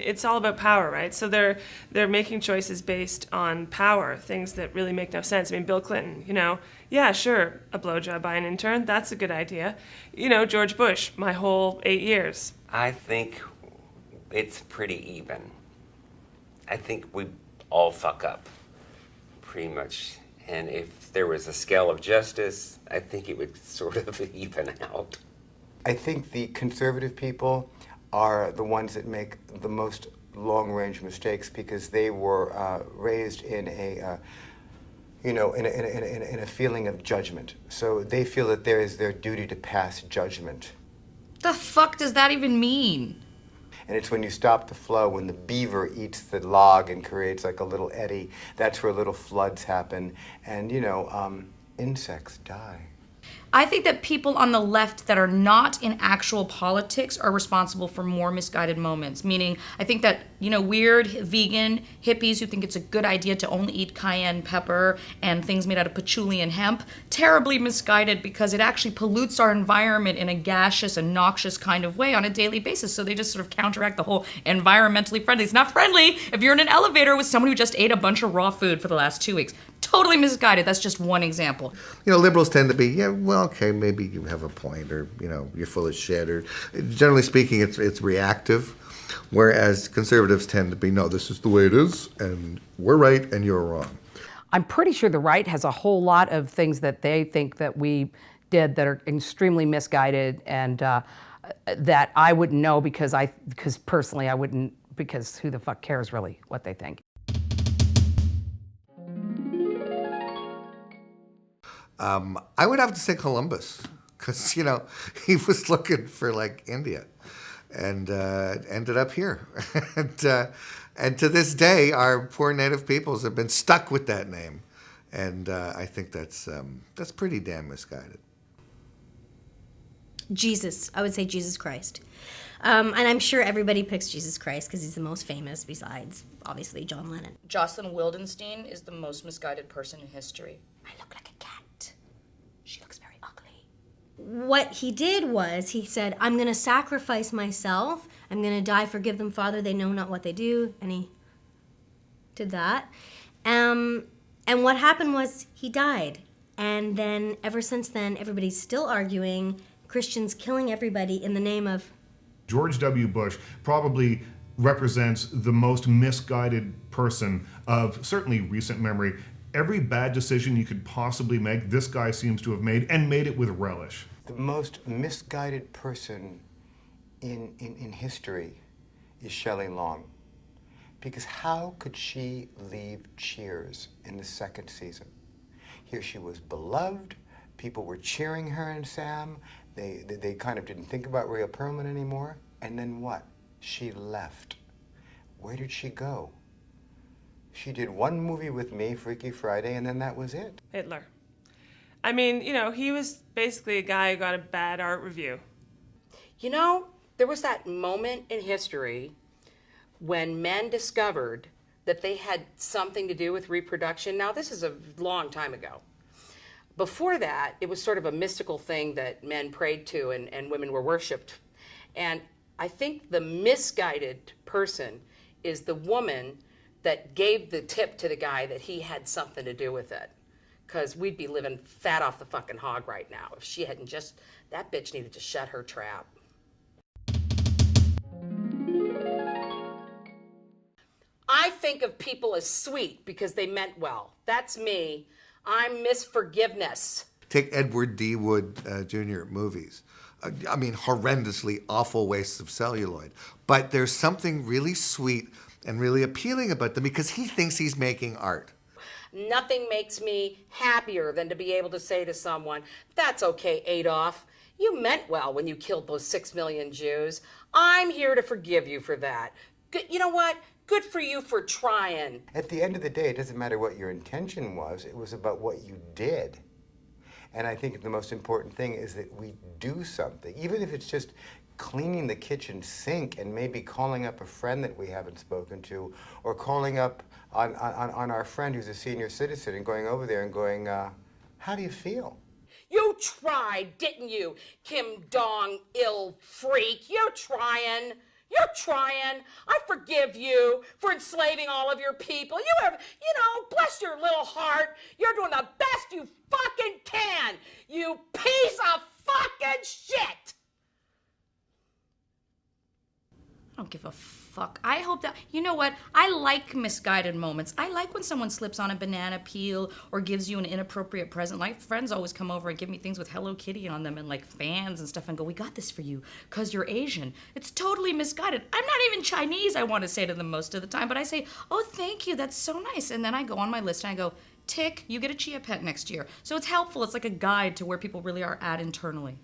it's all about power, right? So they're making choices based on power, things that really make no sense. I mean, Bill Clinton, yeah, sure, a blowjob by an intern, that's a good idea. George Bush, my whole 8 years. I think it's pretty even. I think we all fuck up, pretty much. And if there was a scale of justice, I think it would sort of even out. I think the conservative people are the ones that make the most long-range mistakes because they were raised in a, in a feeling of judgment. So they feel that there is their duty to pass judgment. The fuck does that even mean? And it's when you stop the flow, when the beaver eats the log and creates like a little eddy, that's where little floods happen. And, insects die. I think that people on the left that are not in actual politics are responsible for more misguided moments. Meaning, I think that, weird vegan hippies who think it's a good idea to only eat cayenne pepper and things made out of patchouli and hemp, terribly misguided because it actually pollutes our environment in a gaseous and noxious kind of way on a daily basis. So they just sort of counteract the whole environmentally friendly. It's not friendly if you're in an elevator with someone who just ate a bunch of raw food for the last 2 weeks. Totally misguided. That's just one example. Liberals tend to be, okay, maybe you have a point, or you're full of shit, or generally speaking, it's reactive, whereas conservatives tend to be, no, this is the way it is, and we're right and you're wrong. I'm pretty sure the right has a whole lot of things that they think that we did that are extremely misguided, and that I wouldn't know because personally I wouldn't, because who the fuck cares really what they think. I would have to say Columbus, because, he was looking for, India, and ended up here. And to this day, our poor native peoples have been stuck with that name. And I think that's pretty damn misguided. Jesus. I would say Jesus Christ. And I'm sure everybody picks Jesus Christ because he's the most famous besides, obviously, John Lennon. Jocelyn Wildenstein is the most misguided person in history. I look like a cat. She looks very ugly. What he did was he said, I'm going to sacrifice myself. I'm going to die. Forgive them, Father. They know not what they do. And he did that. And what happened was he died. And then ever since then, everybody's still arguing. Christians killing everybody in the name of... George W. Bush probably represents the most misguided person of certainly recent memory. Every bad decision you could possibly make, this guy seems to have made, and made it with relish. The most misguided person in history is Shelley Long. Because how could she leave Cheers in the second season? Here she was beloved, people were cheering her and Sam, they kind of didn't think about Rhea Perlman anymore, and then what? She left. Where did she go? She did one movie with me, Freaky Friday, and then that was it. Hitler. I mean, he was basically a guy who got a bad art review. There was that moment in history when men discovered that they had something to do with reproduction. Now, this is a long time ago. Before that, it was sort of a mystical thing that men prayed to and women were worshipped. And I think the misguided person is the woman that gave the tip to the guy that he had something to do with it. Because we'd be living fat off the fucking hog right now if she hadn't just, that bitch needed to shut her trap. I think of people as sweet because they meant well. That's me. I'm Miss Forgiveness. Take Edward D. Wood Jr. movies. Horrendously awful wastes of celluloid. But there's something really sweet and really appealing about them because he thinks he's making art. Nothing makes me happier than to be able to say to someone, that's okay, Adolf. You meant well when you killed those 6 million Jews. I'm here to forgive you for that. You know what? Good for you for trying. At the end of the day, it doesn't matter what your intention was. It was about what you did. And I think the most important thing is that we do something, even if it's just cleaning the kitchen sink and maybe calling up a friend that we haven't spoken to, or calling up on our friend who's a senior citizen and going over there and going, how do you feel? You tried, didn't you, Kim Dong ill freak? You're trying. You're trying. I forgive you for enslaving all of your people. Bless your little heart. You're doing the best you fucking can. You piece of fucking shit. I don't give a fuck. I hope that, you know what? I like misguided moments. I like when someone slips on a banana peel or gives you an inappropriate present. My friends always come over and give me things with Hello Kitty on them and like fans and stuff and go, we got this for you because you're Asian. It's totally misguided. I'm not even Chinese, I want to say to them most of the time, but I say, oh, thank you. That's so nice. And then I go on my list and I go, tick, you get a chia pet next year. So it's helpful. It's like a guide to where people really are at internally.